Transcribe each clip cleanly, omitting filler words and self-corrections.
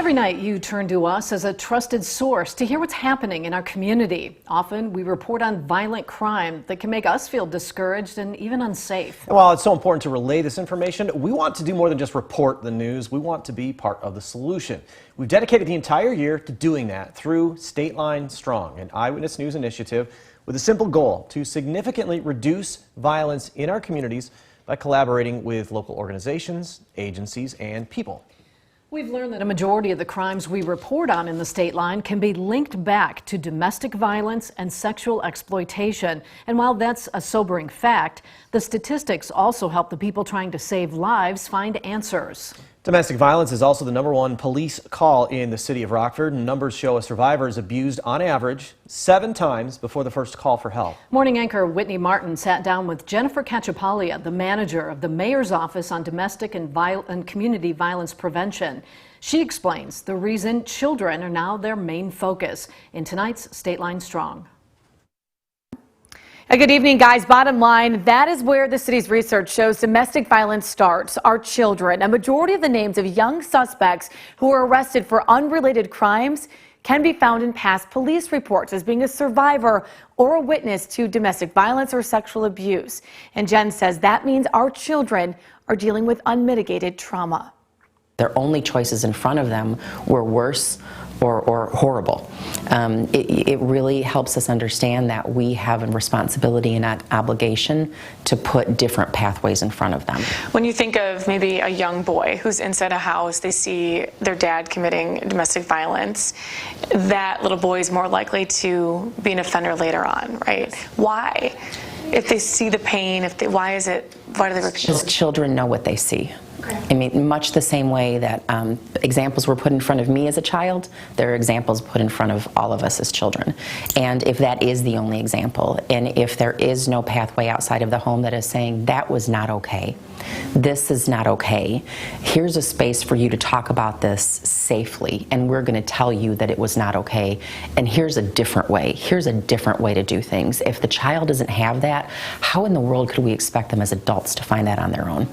Every night you turn to us as a trusted source to hear what's happening in our community. Often we report on violent crime that can make us feel discouraged and even unsafe. And while it's so important to relay this information, we want to do more than just report the news. We want to be part of the solution. We've dedicated the entire year to doing that through Stateline Strong, an eyewitness news initiative with a simple goal to significantly reduce violence in our communities by collaborating with local organizations, agencies, and people. We've learned that a majority of the crimes we report on in the state line can be linked back to domestic violence and sexual exploitation. And while that's a sobering fact, the statistics also help the people trying to save lives find answers. Domestic violence is also the #1 police call in the city of Rockford. Numbers show a survivor is abused on average 7 times before the first call for help. Morning anchor Whitney Martin sat down with Jennifer Caciopaglia, the manager of the Mayor's Office on Domestic and Community Violence Prevention. She explains the reason children are now their main focus in tonight's Stateline Strong. Good evening, guys. Bottom line, that is where the city's research shows domestic violence starts, our children. A majority of the names of young suspects who were arrested for unrelated crimes can be found in past police reports as being a survivor or a witness to domestic violence or sexual abuse. And Jen says that means our children are dealing with unmitigated trauma. Their only choices in front of them were worse or horrible. It really helps us understand that we have a responsibility and an obligation to put different pathways in front of them. When you think of maybe a young boy who's inside a house, they see their dad committing domestic violence, that little boy is more likely to be an offender later on, right? Why? If they see the pain, why do they repeat? Because children know what they see. I mean, much the same way that examples were put in front of me as a child, there are examples put in front of all of us as children. And if that is the only example, and if there is no pathway outside of the home that is saying that was not okay, this is not okay, here's a space for you to talk about this safely, and we're going to tell you that it was not okay, and here's a different way to do things. If the child doesn't have that, how in the world could we expect them as adults to find that on their own?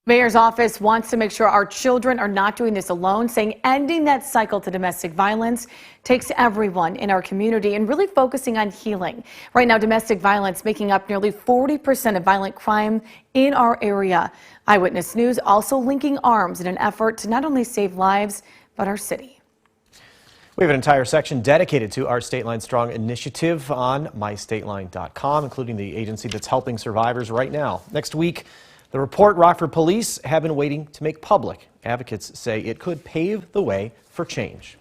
Mayor's office wants to make sure our children are not doing this alone, saying ending that cycle to domestic violence takes everyone in our community and really focusing on healing. Right now, domestic violence making up nearly 40% of violent crime in our area. Eyewitness News also linking arms in an effort to not only save lives, but our city. We have an entire section dedicated to our Stateline Strong initiative on mystateline.com, including the agency that's helping survivors right now. Next week, the report Rockford police have been waiting to make public. Advocates say it could pave the way for change.